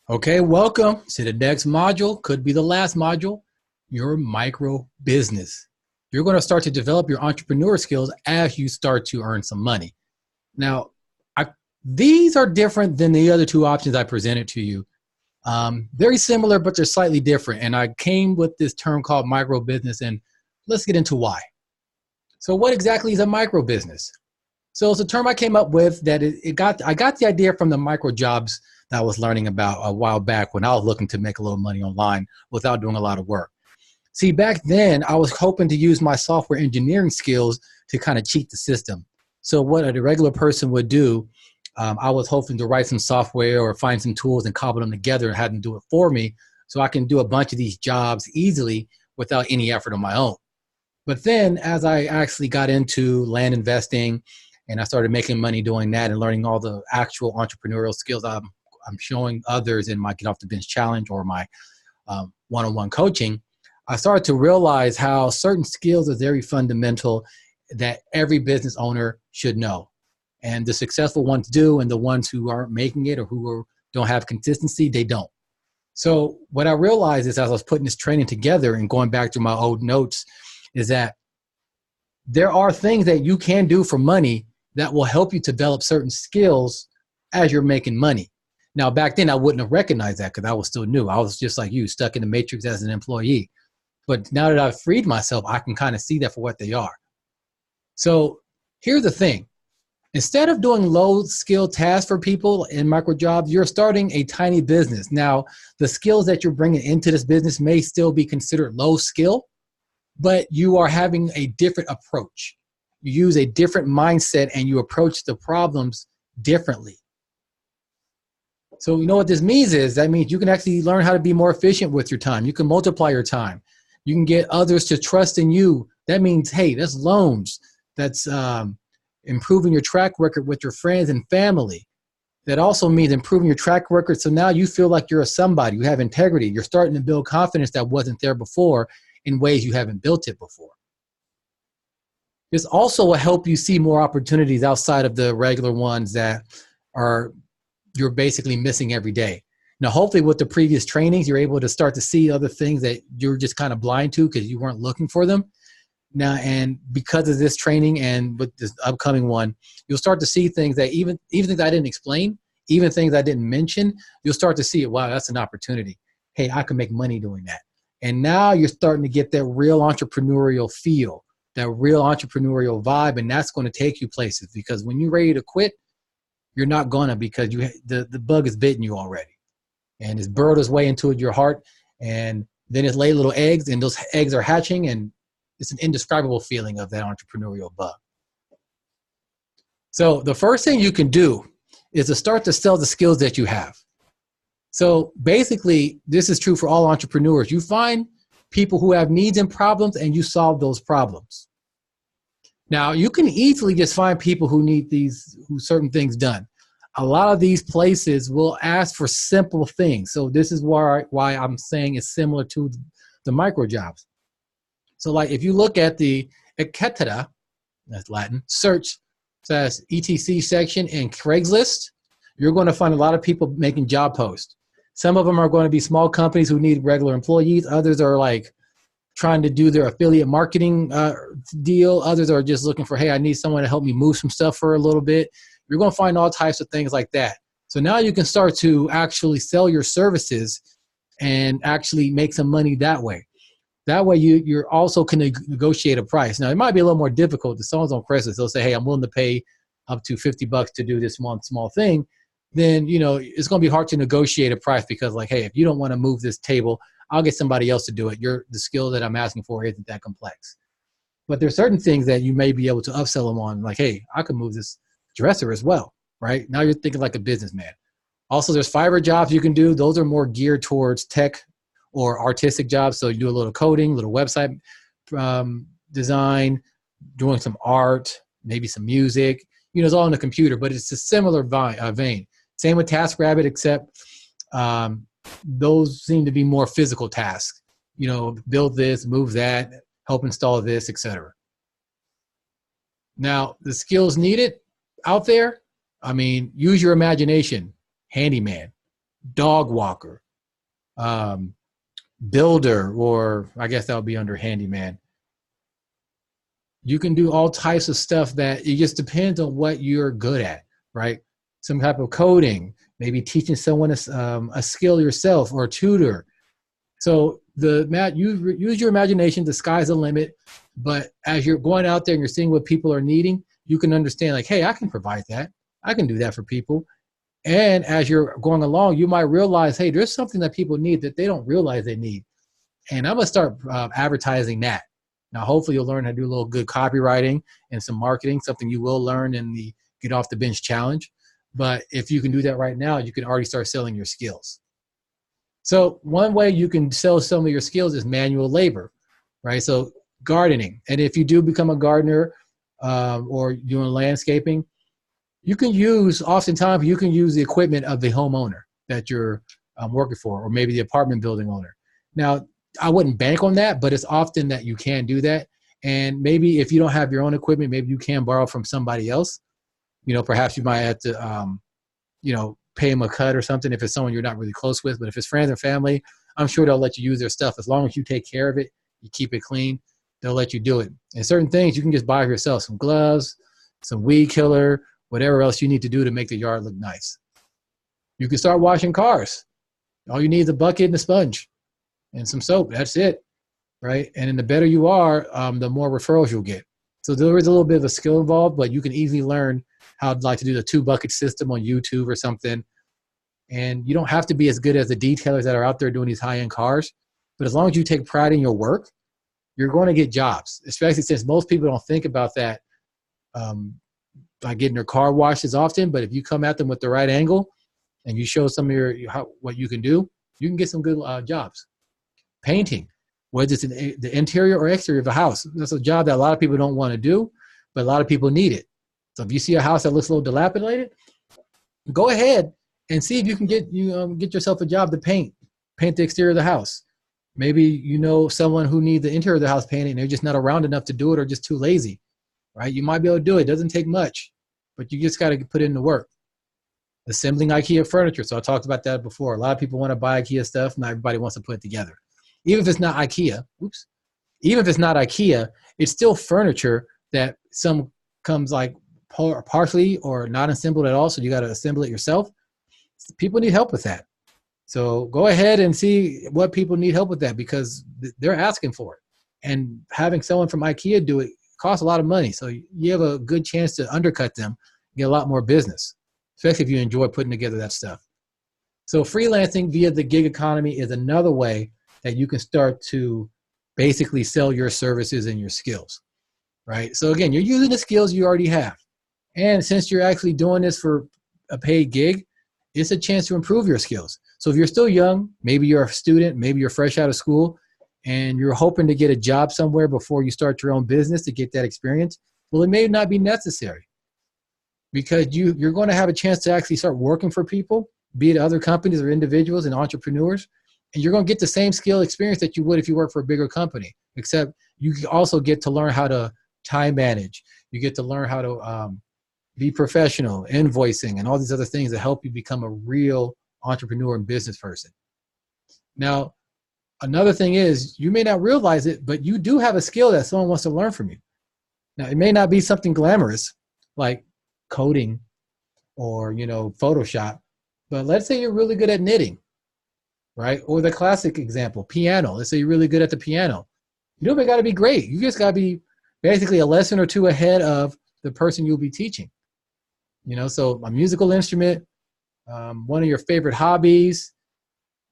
Okay, welcome to the next module. Could be the last module, your micro business. You're going to start to develop your entrepreneur skills as you start to earn some money. Now, these are different than the other two options I presented to you. Very similar, but they're slightly different. And I came with this term called micro business, and let's get into why. So what exactly is a micro business? So it's a term I came up with that I got the idea from the micro jobs that I was learning about a while back when I was looking to make a little money online without doing a lot of work. See, back then I was hoping to use my software engineering skills to kind of cheat the system. So what a regular person would do, I was hoping to write some software or find some tools and cobble them together and have them do it for me so I can do a bunch of these jobs easily without any effort on my own. But then as I actually got into land investing and I started making money doing that and learning all the actual entrepreneurial skills I'm showing others in my Get Off the Bench Challenge or my one-on-one coaching, I started to realize how certain skills are very fundamental that every business owner should know. And the successful ones do, and the ones who aren't making it or don't have consistency, they don't. So what I realized is as I was putting this training together and going back to my old notes is that there are things that you can do for money that will help you develop certain skills as you're making money. Now, back then, I wouldn't have recognized that because I was still new. I was just like you, stuck in the matrix as an employee. But now that I've freed myself, I can kind of see that for what they are. So here's the thing. Instead of doing low-skill tasks for people in micro jobs, you're starting a tiny business. Now, the skills that you're bringing into this business may still be considered low skill, but you are having a different approach. You use a different mindset and you approach the problems differently. So you know what this means is that means you can actually learn how to be more efficient with your time. You can multiply your time. You can get others to trust in you. That means, hey, that's loans. That's improving your track record with your friends and family. That also means improving your track record. So now you feel like you're a somebody. You have integrity. You're starting to build confidence that wasn't there before in ways you haven't built it before. This also will help you see more opportunities outside of the regular ones that you're basically missing every day. Now, hopefully with the previous trainings, you're able to start to see other things that you're just kind of blind to because you weren't looking for them. Now, and because of this training and with this upcoming one, you'll start to see things that even things I didn't explain, even things I didn't mention, you'll start to see it. Wow, that's an opportunity. Hey, I can make money doing that. And now you're starting to get that real entrepreneurial feel, that real entrepreneurial vibe, and that's going to take you places because when you're ready to quit, you're not gonna because the bug has bitten you already. And it's burrowed its way into your heart, and then it's laid little eggs, and those eggs are hatching, and it's an indescribable feeling of that entrepreneurial bug. So the first thing you can do is to start to sell the skills that you have. So basically, this is true for all entrepreneurs. You find people who have needs and problems, and you solve those problems. Now, you can easily just find people who need certain things done. A lot of these places will ask for simple things. So this is why I'm saying it's similar to the micro jobs. So like if you look at the etc, that's Latin, search says etc section in Craigslist, you're going to find a lot of people making job posts. Some of them are going to be small companies who need regular employees. Others are like trying to do their affiliate marketing deal. Others are just looking for, hey, I need someone to help me move some stuff for a little bit. You're going to find all types of things like that. So now you can start to actually sell your services and actually make some money that way. That way you're also can negotiate a price. Now it might be a little more difficult. If someone's on Craigslist, they'll say, hey, I'm willing to pay up to $50 to do this one small thing. Then, it's going to be hard to negotiate a price because like, hey, if you don't want to move this table, I'll get somebody else to do it. The skill that I'm asking for isn't that complex. But there's certain things that you may be able to upsell them on, like, hey, I can move this dresser as well, right? Now you're thinking like a businessman. Also, there's Fiverr jobs you can do. Those are more geared towards tech or artistic jobs. So you do a little coding, little website design, doing some art, maybe some music. It's all on the computer, but it's a similar vein. Same with TaskRabbit, except those seem to be more physical tasks. Build this, move that, help install this, etc. Now, the skills needed out there, use your imagination. Handyman, dog walker, um, builder, or I guess that would be under handyman. You can do all types of stuff that it just depends on what you're good at, right? Some type of coding, maybe teaching someone a skill yourself, or a tutor. So use your imagination. The sky's the limit. But as you're going out there and you're seeing what people are needing, you can understand like, hey, I can provide that. I can do that for people. And as you're going along, you might realize, hey, there's something that people need that they don't realize they need. And I'm going to start advertising that. Now, hopefully you'll learn how to do a little good copywriting and some marketing, something you will learn in the Get Off the Bench Challenge. But if you can do that right now, you can already start selling your skills. So one way you can sell some of your skills is manual labor, right? So gardening. And if you do become a gardener or doing landscaping, oftentimes you can use the equipment of the homeowner that you're working for, or maybe the apartment building owner. Now, I wouldn't bank on that, but it's often that you can do that. And maybe if you don't have your own equipment, maybe you can borrow from somebody else. Perhaps you might have to, pay them a cut or something if it's someone you're not really close with. But if it's friends or family, I'm sure they'll let you use their stuff. As long as you take care of it, you keep it clean, they'll let you do it. And certain things you can just buy yourself, some gloves, some weed killer, whatever else you need to do to make the yard look nice. You can start washing cars. All you need is a bucket and a sponge and some soap. That's it, right? And then the better you are, the more referrals you'll get. So there is a little bit of a skill involved, but you can easily learn how to do the 2-bucket system on YouTube or something. And you don't have to be as good as the detailers that are out there doing these high-end cars. But as long as you take pride in your work, you're going to get jobs, especially since most people don't think about that by getting their car washed as often. But if you come at them with the right angle and you show some of what you can do, you can get some good jobs. Painting, whether it's in the interior or exterior of a house. That's a job that a lot of people don't want to do, but a lot of people need it. So if you see a house that looks a little dilapidated, go ahead and see if you can get yourself a job to paint the exterior of the house. Maybe you know someone who needs the interior of the house painted and they're just not around enough to do it, or just too lazy, right? You might be able to do it. It doesn't take much, but you just got to put in the work. Assembling IKEA furniture. So I talked about that before. A lot of people want to buy IKEA stuff. Not everybody wants to put it together. Even if it's not IKEA, it's still furniture that some comes like partially or not assembled at all. So you got to assemble it yourself. People need help with that. So go ahead and see what people need help with that, because they're asking for it. And having someone from IKEA do it costs a lot of money. So you have a good chance to undercut them, get a lot more business, especially if you enjoy putting together that stuff. So freelancing via the gig economy is another way that you can start to basically sell your services and your skills, right? So again, you're using the skills you already have. And since you're actually doing this for a paid gig, it's a chance to improve your skills. So if you're still young, maybe you're a student, maybe you're fresh out of school, and you're hoping to get a job somewhere before you start your own business to get that experience, well, it may not be necessary, because you're going to have a chance to actually start working for people, be it other companies or individuals and entrepreneurs, and you're going to get the same skill experience that you would if you work for a bigger company, except you also get to learn how to time manage. You get to learn how to be professional, invoicing, and all these other things that help you become a real entrepreneur and business person. Now, another thing is, you may not realize it, but you do have a skill that someone wants to learn from you. Now, it may not be something glamorous like coding or, Photoshop, but let's say you're really good at knitting, right? Or the classic example, piano. Let's say you're really good at the piano. You don't got to be great. You just got to be basically a lesson or two ahead of the person you'll be teaching. So a musical instrument, one of your favorite hobbies,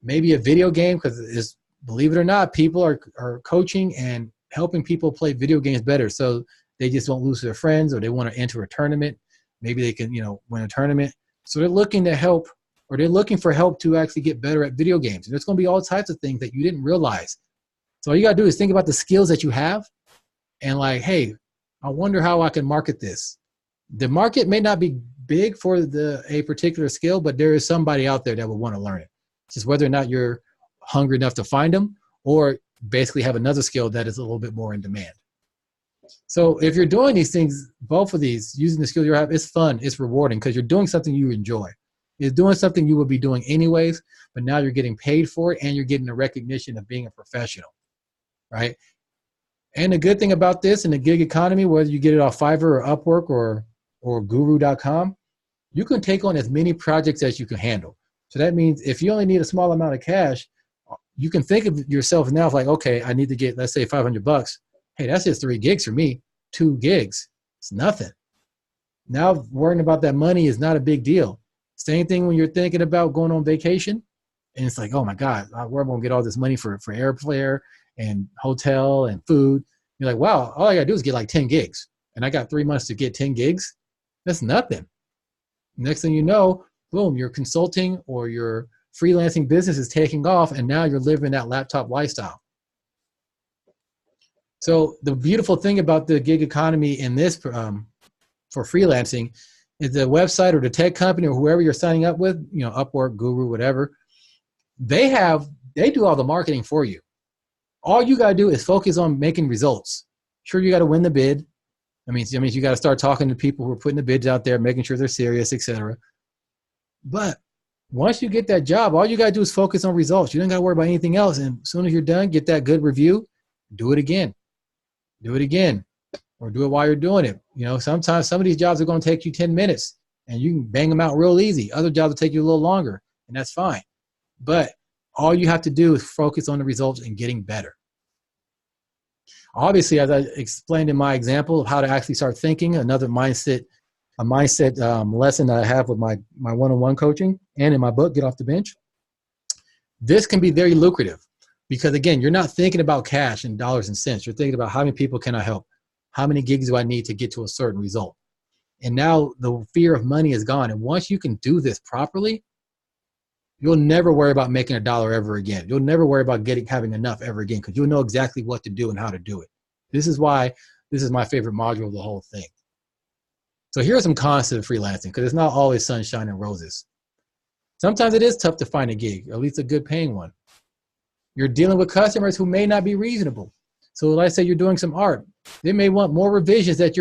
maybe a video game, because believe it or not, people are coaching and helping people play video games better. So they just won't lose to their friends, or they want to enter a tournament. Maybe they can, win a tournament. So they're looking to help, or they're looking for help to actually get better at video games. And there's going to be all types of things that you didn't realize. So all you got to do is think about the skills that you have and like, hey, I wonder how I can market this. The market may not be big for a particular skill, but there is somebody out there that will want to learn it. It's just whether or not you're hungry enough to find them, or basically have another skill that is a little bit more in demand. So if you're doing these things, both of these, using the skill you have, it's fun, it's rewarding, because you're doing something you enjoy. It's doing something you would be doing anyways, but now you're getting paid for it and you're getting the recognition of being a professional, right? And the good thing about this in the gig economy, whether you get it off Fiverr or Upwork or Guru.com, you can take on as many projects as you can handle. So that means if you only need a small amount of cash, you can think of yourself now like, okay, I need to get, let's say $500. Hey, that's just 3 gigs for me. 2 gigs, it's nothing. Now worrying about that money is not a big deal. Same thing when you're thinking about going on vacation and it's like, oh my God, where am I gonna get all this money for airfare and hotel and food? You're like, wow, all I gotta do is get like 10 gigs and I got 3 months to get 10 gigs. That's nothing. Next thing you know, boom, your consulting or your freelancing business is taking off and now you're living that laptop lifestyle. So the beautiful thing about the gig economy in this for freelancing is the website or the tech company or whoever you're signing up with, you know, Upwork, Guru, whatever, they do all the marketing for you. All you got to do is focus on making results. Sure, you got to win the bid. I mean, you got to start talking to people who are putting the bids out there, making sure they're serious, etc. But once you get that job, all you got to do is focus on results. You don't got to worry about anything else. And as soon as you're done, get that good review, do it again. Do it again. Or do it while you're doing it. You know, sometimes some of these jobs are going to take you 10 minutes and you can bang them out real easy. Other jobs will take you a little longer and that's fine. But all you have to do is focus on the results and getting better. Obviously, as I explained in my example of how to actually start thinking, another mindset lesson that I have with my one-on-one coaching and in my book, Get Off the Bench. This can be very lucrative because again, you're not thinking about cash and dollars and cents. You're thinking about how many people can I help? How many gigs do I need to get to a certain result? And now the fear of money is gone. And once you can do this properly, you'll never worry about making $1 ever again. You'll never worry about having enough ever again because you'll know exactly what to do and how to do it. This is why this is my favorite module of the whole thing. So here are some cons to freelancing because it's not always sunshine and roses. Sometimes it is tough to find a gig, at least a good paying one. You're dealing with customers who may not be reasonable. So let's say you're doing some art. They may want more revisions that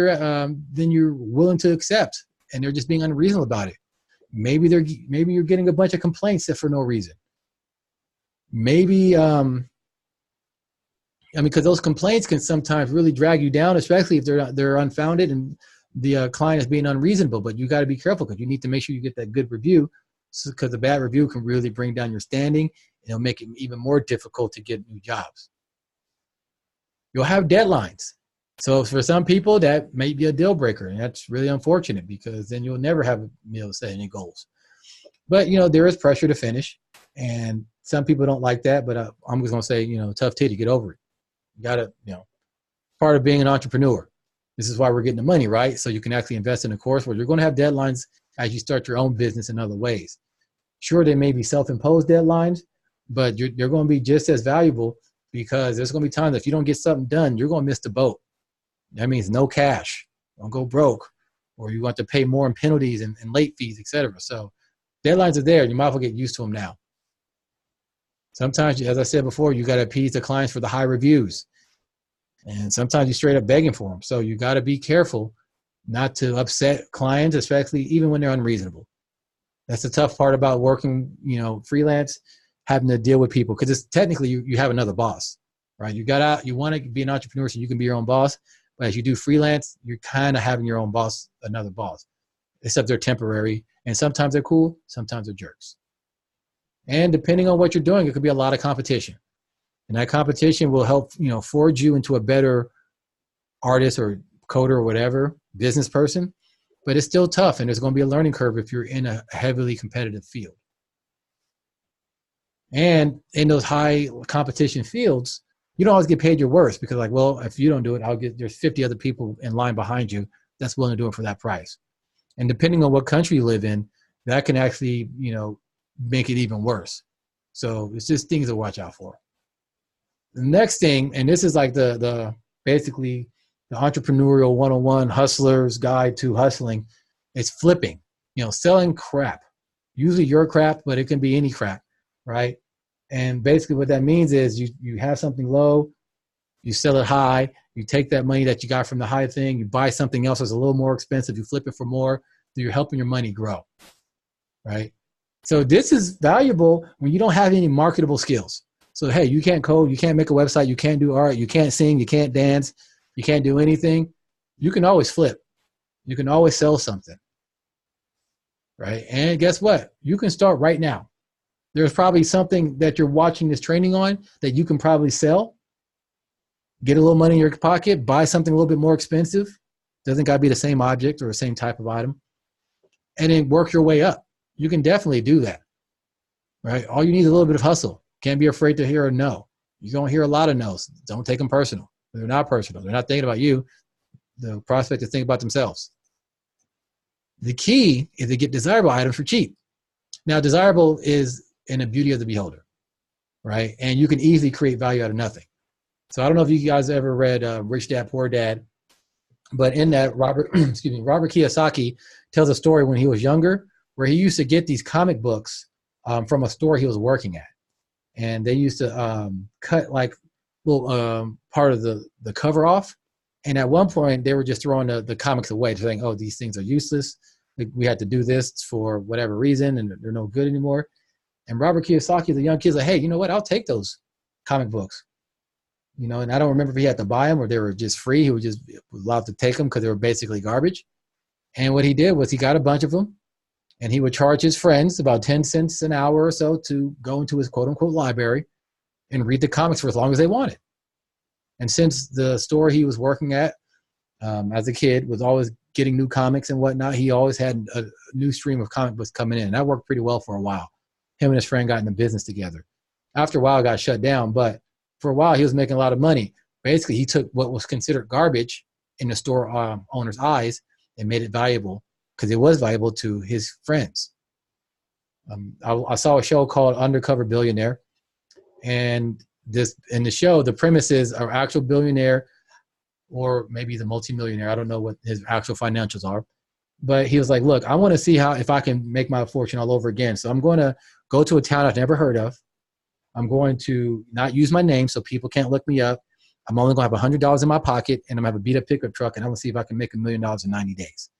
than you're willing to accept, and they're just being unreasonable about it. Maybe you're getting a bunch of complaints for no reason. Maybe, because those complaints can sometimes really drag you down, especially if they're unfounded and the client is being unreasonable. But you got to be careful because you need to make sure you get that good review, because a bad review can really bring down your standing and it'll make it even more difficult to get new jobs. You'll have deadlines. So for some people, that may be a deal breaker, and that's really unfortunate because then you'll never have be able to set any goals. But, you know, there is pressure to finish, and some people don't like that, but I'm just going to say, you know, tough titty, get over it. You got to, you know, part of being an entrepreneur. This is why we're getting the money, right? So you can actually invest in a course where you're going to have deadlines as you start your own business in other ways. Sure, they may be self-imposed deadlines, but you're going to be just as valuable because there's going to be times if you don't get something done, you're going to miss the boat. That means no cash, don't go broke, or you want to pay more in penalties and late fees, etc. So deadlines are there. You might as well get used to them now. Sometimes, as I said before, you got to appease the clients for the high reviews. And sometimes you're straight up begging for them. So you got to be careful not to upset clients, especially even when they're unreasonable. That's the tough part about working, you know, freelance, having to deal with people, because it's technically you have another boss, right? You want to be an entrepreneur so you can be your own boss, but as you do freelance, you're kind of having your own boss, another boss, except they're temporary, and sometimes they're cool, sometimes they're jerks. And depending on what you're doing, it could be a lot of competition, and that competition will help, you know, forge you into a better artist or coder or whatever, business person, but it's still tough, and there's going to be a learning curve if you're in a heavily competitive field. And in those high competition fields, you don't always get paid your worth because, like, well, if you don't do it, there's 50 other people in line behind you that's willing to do it for that price. And depending on what country you live in, that can actually, you know, make it even worse. So it's just things to watch out for. The next thing, and this is like the basically the entrepreneurial 101 hustler's guide to hustling, is flipping, you know, selling crap. Usually your crap, but it can be any crap, right? And basically what that means is you have something low, you sell it high, you take that money that you got from the high thing, you buy something else that's a little more expensive, you flip it for more, so you're helping your money grow, right? So this is valuable when you don't have any marketable skills. So, hey, you can't code, you can't make a website, you can't do art, you can't sing, you can't dance, you can't do anything. You can always flip. You can always sell something, right? And guess what? You can start right now. There's probably something that you're watching this training on that you can probably sell, get a little money in your pocket, buy something a little bit more expensive. Doesn't got to be the same object or the same type of item, and then work your way up. You can definitely do that, right? All you need is a little bit of hustle. Can't be afraid to hear a no. You're going to hear a lot of no's. Don't take them personal. They're not personal. They're not thinking about you. The prospect is thinking about themselves. The key is to get desirable items for cheap. Now, desirable is in the beauty of the beholder, right? And you can easily create value out of nothing. So I don't know if you guys ever read Rich Dad, Poor Dad, but in that, Robert Kiyosaki tells a story when he was younger where he used to get these comic books from a store he was working at. And they used to cut like little part of the cover off. And at one point, they were just throwing the comics away, saying, oh, these things are useless. We had to do this for whatever reason, and they're no good anymore. And Robert Kiyosaki, the young kid's like, hey, you know what? I'll take those comic books. You know, and I don't remember if he had to buy them or they were just free. He was just allowed to take them because they were basically garbage. And what he did was he got a bunch of them, and he would charge his friends about 10 cents an hour or so to go into his quote-unquote library and read the comics for as long as they wanted. And since the store he was working at as a kid was always getting new comics and whatnot, he always had a new stream of comic books coming in. And that worked pretty well for a while. Him and his friend got into business together. After a while, it got shut down, but for a while, he was making a lot of money. Basically, he took what was considered garbage in the store owner's eyes and made it valuable because it was valuable to his friends. I saw a show called Undercover Billionaire, and this in the show, the premise is an actual billionaire or maybe the multimillionaire. I don't know what his actual financials are, but he was like, look, I want to see if I can make my fortune all over again. So I'm going to go to a town I've never heard of. I'm going to not use my name so people can't look me up. I'm only going to have $100 in my pocket, and I'm going to have a beat-up pickup truck, and I'm going to see if I can make $1 million in 90 days.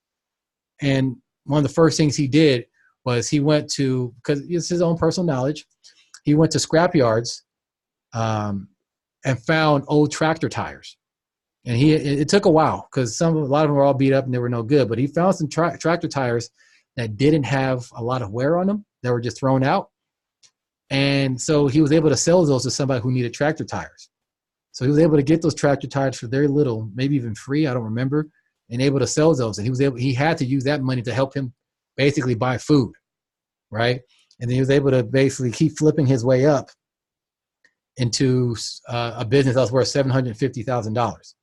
And one of the first things he did was he went to, because it's his own personal knowledge, he went to scrap yards and found old tractor tires. And it took a while because a lot of them were all beat up and they were no good. But he found some tractor tires that didn't have a lot of wear on them. They were just thrown out. And so he was able to sell those to somebody who needed tractor tires. So he was able to get those tractor tires for very little, maybe even free, I don't remember, and able to sell those. And he had to use that money to help him basically buy food, right? And then he was able to basically keep flipping his way up into a business that was worth $750,000.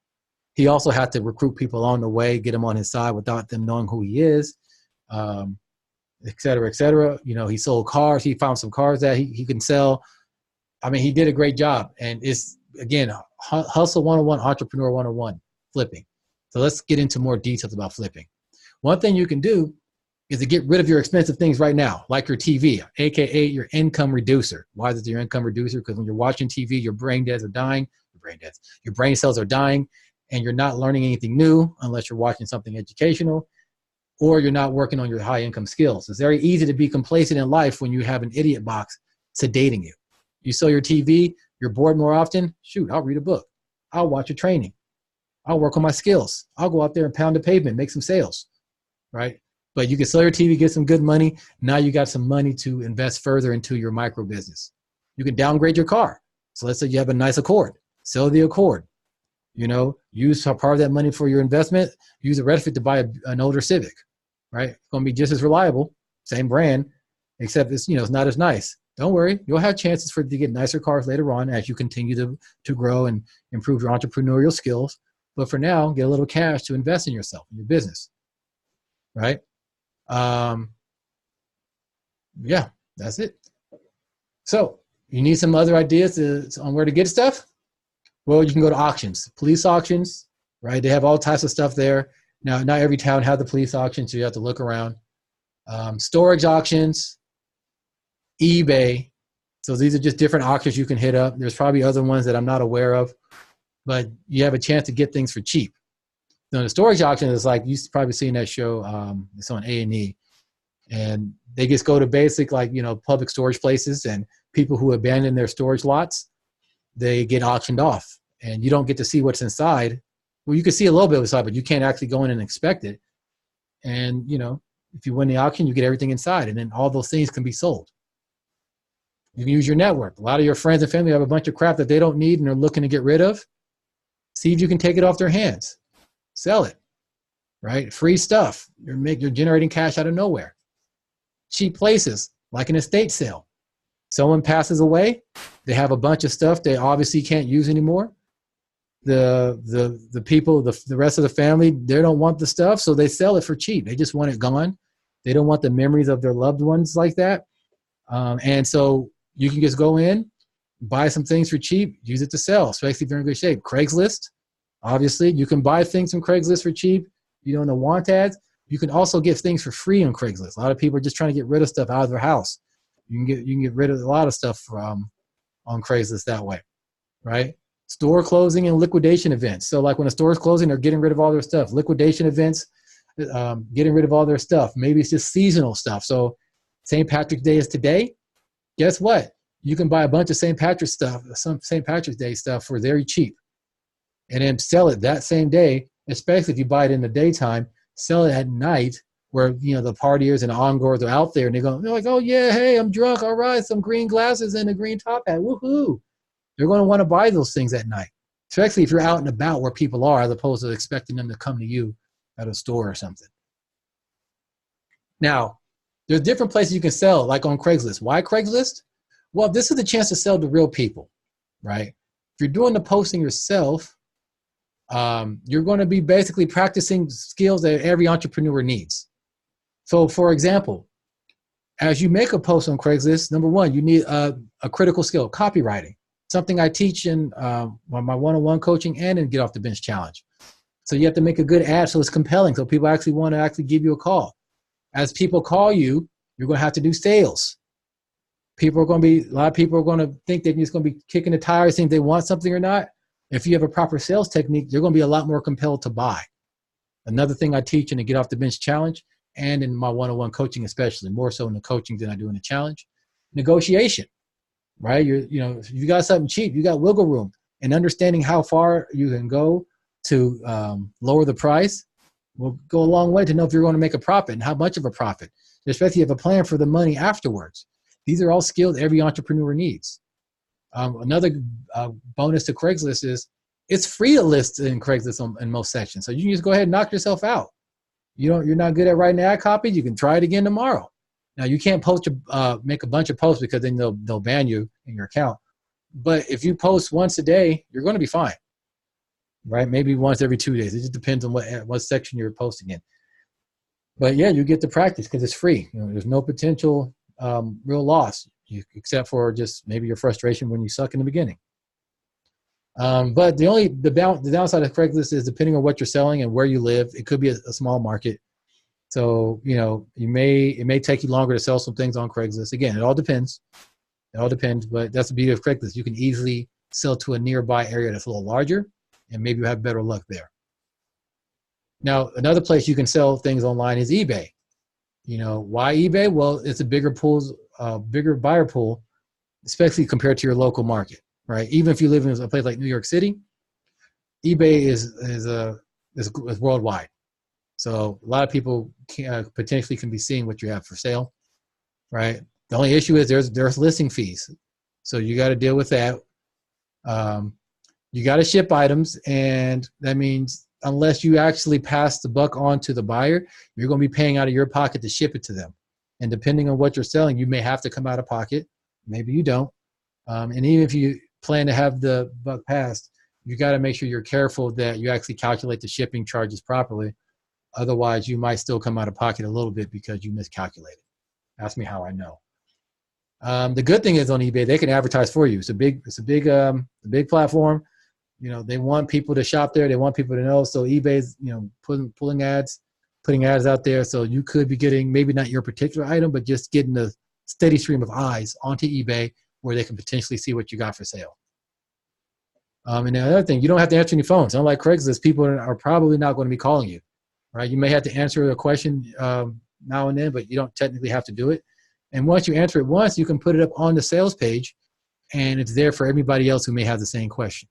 He also had to recruit people along the way, get them on his side without them knowing who he is, et cetera, et cetera. You know, he sold cars. He found some cars that he can sell. I mean, he did a great job. And it's, again, hustle 101, entrepreneur 101, flipping. So let's get into more details about flipping. One thing you can do is to get rid of your expensive things right now, like your TV, AKA your income reducer. Why is it your income reducer? Because when you're watching TV, your brain cells are dying, and you're not learning anything new unless you're watching something educational, or you're not working on your high income skills. It's very easy to be complacent in life when you have an idiot box sedating you. You sell your TV, you're bored more often. Shoot, I'll read a book. I'll watch a training. I'll work on my skills. I'll go out there and pound the pavement, make some sales, right? But you can sell your TV, get some good money. Now you got some money to invest further into your micro business. You can downgrade your car. So let's say you have a nice Accord. Sell the Accord. You know, use part of that money for your investment. Use a Redfit to buy an older Civic, right? It's going to be just as reliable, same brand, except it's, you know, it's not as nice. Don't worry. You'll have chances to get nicer cars later on as you continue to grow and improve your entrepreneurial skills. But for now, get a little cash to invest in yourself, in your business, right? Yeah, that's it. So you need some other ideas on where to get stuff? Well, you can go to auctions, police auctions, right? They have all types of stuff there. Now, not every town has the police auction, so you have to look around. Storage auctions, eBay. So these are just different auctions you can hit up. There's probably other ones that I'm not aware of, but you have a chance to get things for cheap. Now, the storage auction is like, you've probably seen that show. It's on A&E. And they just go to basic, like, public storage places, and people who abandon their storage lots, they get auctioned off, and you don't get to see what's inside. Well, you can see a little bit of inside, but you can't actually go in and inspect it. And, if you win the auction, you get everything inside, and then all those things can be sold. You can use your network. A lot of your friends and family have a bunch of crap that they don't need and they're looking to get rid of. See if you can take it off their hands. Sell it, right? Free stuff. You're generating cash out of nowhere. Cheap places, like an estate sale. Someone passes away. They have a bunch of stuff they obviously can't use anymore. The people, the rest of the family, they don't want the stuff, so they sell it for cheap. They just want it gone. They don't want the memories of their loved ones like that. And so you can just go in, buy some things for cheap, use it to sell, especially if you're in good shape. Craigslist, obviously, you can buy things from Craigslist for cheap. You don't know want ads. You can also get things for free on Craigslist. A lot of people are just trying to get rid of stuff out of their house. You can get rid of a lot of stuff on Craigslist that way, right? Store closing and liquidation events. So like when a store is closing, they're getting rid of all their stuff. Liquidation events, getting rid of all their stuff. Maybe it's just seasonal stuff. So St. Patrick's Day is today. Guess what? You can buy a bunch of St. Patrick's stuff, some St. Patrick's Day stuff for very cheap, and then sell it that same day, especially if you buy it in the daytime. Sell it at night where, the partiers and ongoers are out there, and they're like, oh yeah, hey, I'm drunk. All right, some green glasses and a green top hat. Woohoo. They're going to want to buy those things at night, especially if you're out and about where people are, as opposed to expecting them to come to you at a store or something. Now, there's different places you can sell, like on Craigslist. Why Craigslist? Well, this is a chance to sell to real people, right? If you're doing the posting yourself, you're going to be basically practicing skills that every entrepreneur needs. So, for example, as you make a post on Craigslist, number one, you need a critical skill, copywriting, something I teach in my one-on-one coaching and in Get Off the Bench Challenge. So you have to make a good ad so it's compelling, so people actually want to actually give you a call. As people call you, you're going to have to do sales. A lot of people are going to think that you're just going to be kicking the tires, saying they want something or not. If you have a proper sales technique, you're going to be a lot more compelled to buy. Another thing I teach in the Get Off the Bench Challenge and in my one-on-one coaching, especially more so in the coaching than I do in the challenge, negotiation, right? If you got something cheap, you got wiggle room, and understanding how far you can go to lower the price will go a long way to know if you're going to make a profit and how much of a profit, especially if you have a plan for the money afterwards. These are all skills every entrepreneur needs. Another bonus to Craigslist is it's free to list in Craigslist in most sections. So you can just go ahead and knock yourself out. You're not good at writing ad copy, you can try it again tomorrow. Now you can't make a bunch of posts because then they'll ban you in your account. But if you post once a day, you're going to be fine, right? Maybe once every 2 days. It just depends on what section you're posting in. But yeah, you get to practice because it's free. There's no potential real loss, except for just maybe your frustration when you suck in the beginning. But the downside of Craigslist is depending on what you're selling and where you live, it could be a small market. So, it may take you longer to sell some things on Craigslist. Again, it all depends. But that's the beauty of Craigslist. You can easily sell to a nearby area that's a little larger, and maybe you have better luck there. Now, another place you can sell things online is eBay. Why eBay? Well, it's a bigger buyer pool, especially compared to your local market, right? Even if you live in a place like New York City, eBay is worldwide. So a lot of people potentially can be seeing what you have for sale, right? The only issue is there's listing fees. So you got to deal with that. You got to ship items, and that means unless you actually pass the buck on to the buyer, you're going to be paying out of your pocket to ship it to them. And depending on what you're selling, you may have to come out of pocket. Maybe you don't. And even if you plan to have the buck passed, you got to make sure you're careful that you actually calculate the shipping charges properly. Otherwise, you might still come out of pocket a little bit because you miscalculated. Ask me how I know. The good thing is on eBay, they can advertise for you. It's a big platform. They want people to shop there. They want people to know. So eBay's, putting ads out there. So you could be getting maybe not your particular item, but just getting a steady stream of eyes onto eBay where they can potentially see what you got for sale. And the other thing, you don't have to answer any phones. Unlike Craigslist, people are probably not going to be calling you, right? You may have to answer a question now and then, but you don't technically have to do it. And once you answer it once, you can put it up on the sales page, and it's there for everybody else who may have the same question.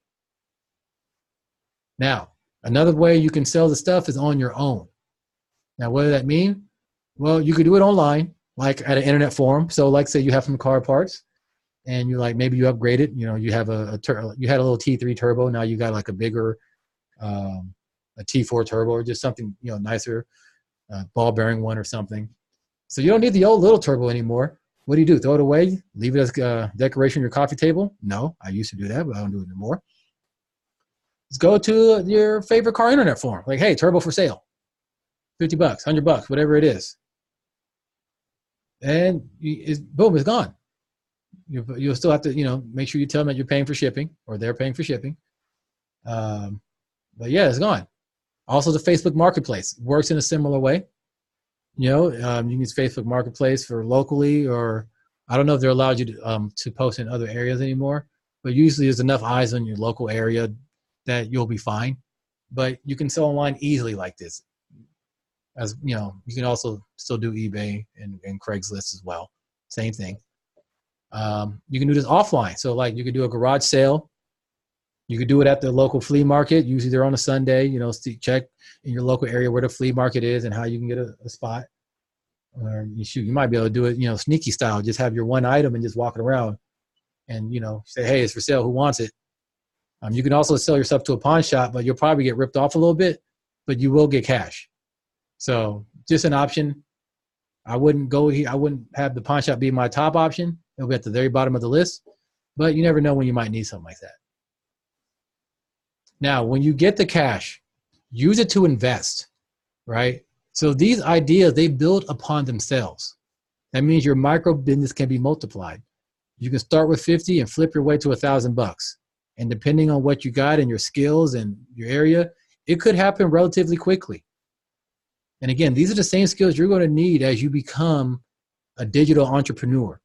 Now, another way you can sell the stuff is on your own. Now, what does that mean? Well, you could do it online, like at an internet forum. So like say you have some car parts and you like, maybe you upgrade it, you know, you have you had a little T3 turbo. Now you got like a bigger, a T4 turbo or just something, you know, nicer, ball bearing one or something. So you don't need the old little turbo anymore. What do? Throw it away? Leave it as decoration on your coffee table? No, I used to do that, but I don't do it anymore. Let's go to your favorite car internet forum. Like, hey, turbo for sale. $50, $100, whatever it is. And boom, it's gone. You'll still have to, you know, make sure you tell them that you're paying for shipping or they're paying for shipping. But yeah, it's gone. Also, the Facebook Marketplace works in a similar way. You know, you can use Facebook Marketplace for locally, or I don't know if they're allowed you to post in other areas anymore, but usually there's enough eyes on your local area that you'll be fine. But you can sell online easily like this. As you know, you can also still do eBay and Craigslist as well. Same thing. You can do this offline. So like you could do a garage sale. You could do it at the local flea market. Usually they're on a Sunday, you know, check in your local area where the flea market is and how you can get a spot. Or you might be able to do it, you know, sneaky style. Just have your one item and just walk it around and, you know, say, hey, it's for sale. Who wants it? You can also sell yourself to a pawn shop, but you'll probably get ripped off a little bit, but you will get cash. So just an option. I wouldn't go here. I wouldn't have the pawn shop be my top option. It'll be at the very bottom of the list, but you never know when you might need something like that. Now, when you get the cash, use it to invest, right? So these ideas, they build upon themselves. That means your micro business can be multiplied. You can start with 50 and flip your way to $1,000. And depending on what you got and your skills and your area, it could happen relatively quickly. And again, these are the same skills you're going to need as you become a digital entrepreneur.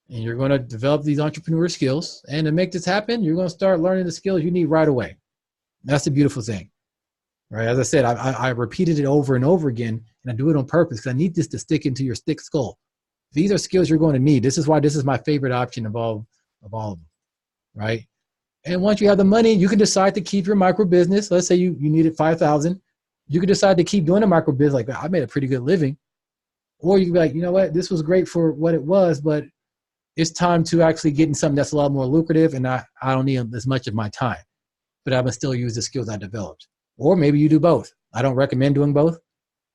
And you're going to develop these entrepreneur skills. And to make this happen, you're going to start learning the skills you need right away. That's the beautiful thing, right? As I said, I repeated it over and over again, and I do it on purpose because I need this to stick into your thick skull. These are skills you're going to need. This is why this is my favorite option of all of them, right? And once you have the money, you can decide to keep your micro business. Let's say you needed $5,000. You can decide to keep doing a micro business. Like, I made a pretty good living. Or you can be like, you know what? This was great for what it was, but it's time to actually get in something that's a lot more lucrative, and I don't need as much of my time, but I can still use the skills I developed. Or maybe you do both. I don't recommend doing both.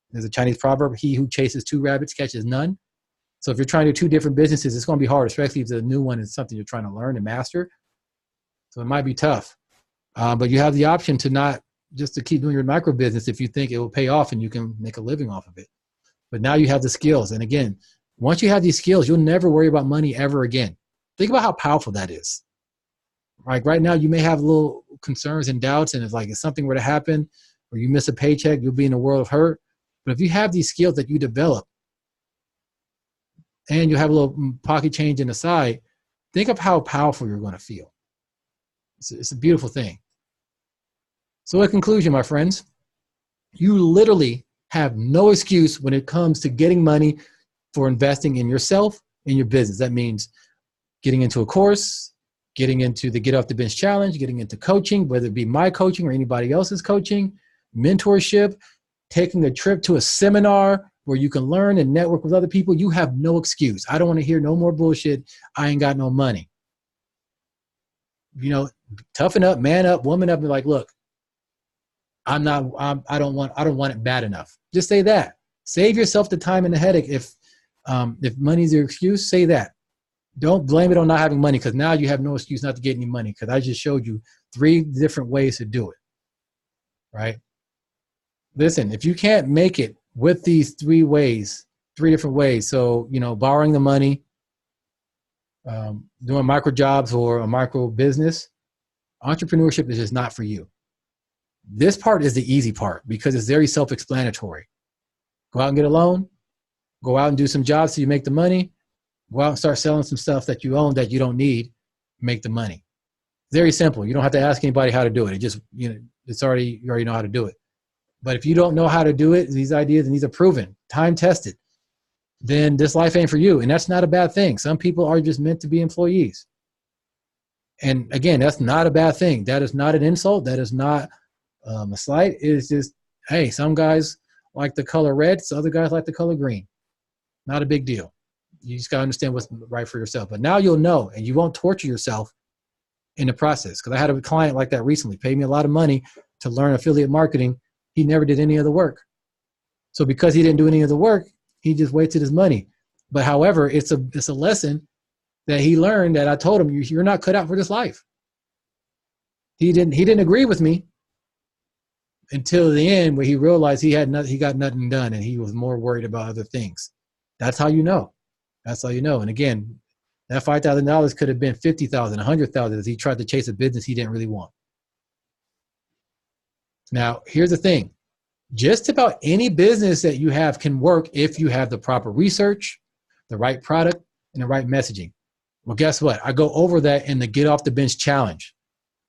There's a Chinese proverb, he who chases two rabbits catches none. So if you're trying to do two different businesses, it's going to be hard, especially if the new one is something you're trying to learn and master. So it might be tough. But you have the option to not just to keep doing your micro business if you think it will pay off and you can make a living off of it. But now you have the skills. And again, once you have these skills, you'll never worry about money ever again. Think about how powerful that is. Like right now, you may have little concerns and doubts, and it's like if something were to happen or you miss a paycheck, you'll be in a world of hurt. But if you have these skills that you develop and you have a little pocket change in the side, think of how powerful you're going to feel. It's a beautiful thing. So in conclusion, my friends, you literally have no excuse when it comes to getting money for investing in yourself and your business. That means getting into a course, getting into the Get Off the Bench Challenge, getting into coaching, whether it be my coaching or anybody else's coaching, mentorship, taking a trip to a seminar where you can learn and network with other people. You have no excuse. I don't want to hear no more bullshit. I ain't got no money. You know, toughen up, man up, woman up, and be like, look, I don't want it bad enough. Just say that. Save yourself the time and the headache. If money's your excuse, say that. Don't blame it on not having money, because now you have no excuse not to get any money, because I just showed you 3 different ways to do it, right? Listen, if you can't make it with these 3 different ways, so, you know, borrowing the money, doing micro jobs or a micro business, entrepreneurship is just not for you. This part is the easy part because it's very self-explanatory. Go out and get a loan, go out and do some jobs so you make the money, go out and start selling some stuff that you own that you don't need, make the money. Very simple. You don't have to ask anybody how to do it. It just, you know, you already know how to do it. But if you don't know how to do it, these ideas, and these are proven, time tested, then this life ain't for you. And that's not a bad thing. Some people are just meant to be employees. And again, that's not a bad thing. That is not an insult. That is not a slight. It's just, hey, some guys like the color red, so other guys like the color green. Not a big deal. You just got to understand what's right for yourself. But now you'll know, and you won't torture yourself in the process. Because I had a client like that recently, paid me a lot of money to learn affiliate marketing. He never did any of the work. So because he didn't do any of the work, he just wasted his money. But however, it's a lesson that he learned that I told him, you're not cut out for this life. He didn't agree with me until the end, where he realized he got nothing done, and he was more worried about other things. That's how you know. That's how you know. And again, that $5,000 could have been $50,000, $100,000 as he tried to chase a business he didn't really want. Now, here's the thing. Just about any business that you have can work if you have the proper research, the right product, and the right messaging. Well, guess what? I go over that in the Get Off the Bench Challenge.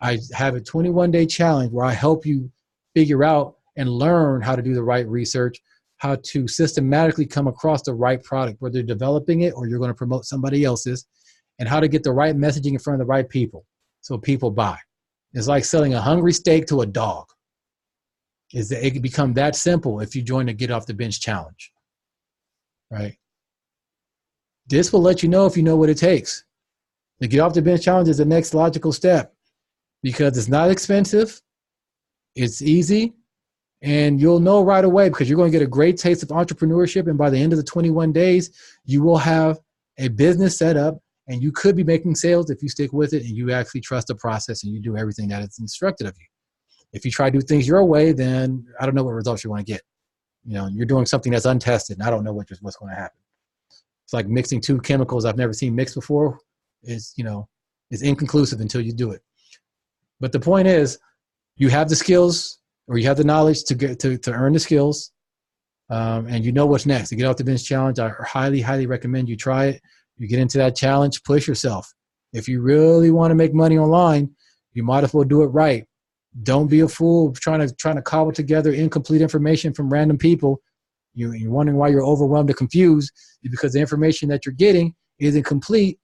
I have a 21-day challenge where I help you figure out and learn how to do the right research, how to systematically come across the right product, whether you're developing it or you're going to promote somebody else's, and how to get the right messaging in front of the right people so people buy. It's like selling a hungry steak to a dog. It can become that simple if you join the Get Off the Bench Challenge, right? This will let you know if you know what it takes. The Get Off the Bench Challenge is the next logical step because it's not expensive, it's easy, and you'll know right away because you're going to get a great taste of entrepreneurship, and by the end of the 21 days, you will have a business set up, and you could be making sales if you stick with it and you actually trust the process and you do everything that is instructed of you. If you try to do things your way, then I don't know what results you're going to get. You know, you're doing something that's untested, and I don't know what's going to happen. It's like mixing two chemicals I've never seen mixed before. Is inconclusive until you do it. But the point is, you have the skills or you have the knowledge to earn the skills, and you know what's next. To Get Off the Bench Challenge, I highly, highly recommend you try it. You get into that challenge, push yourself. If you really want to make money online, you might as well do it right. Don't be a fool trying to cobble together incomplete information from random people. You're wondering why you're overwhelmed or confused because the information that you're getting isn't complete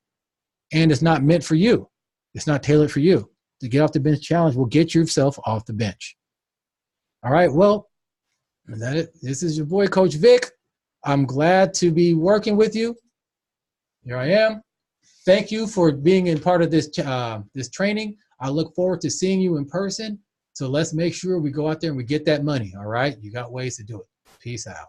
and it's not meant for you. It's not tailored for you. The Get Off the Bench Challenge will get yourself off the bench. All right, well, is that it? This is your boy, Coach Vic. I'm glad to be working with you. Here I am. Thank you for being in part of this training. I look forward to seeing you in person. So let's make sure we go out there and we get that money. All right, you got ways to do it. Peace out.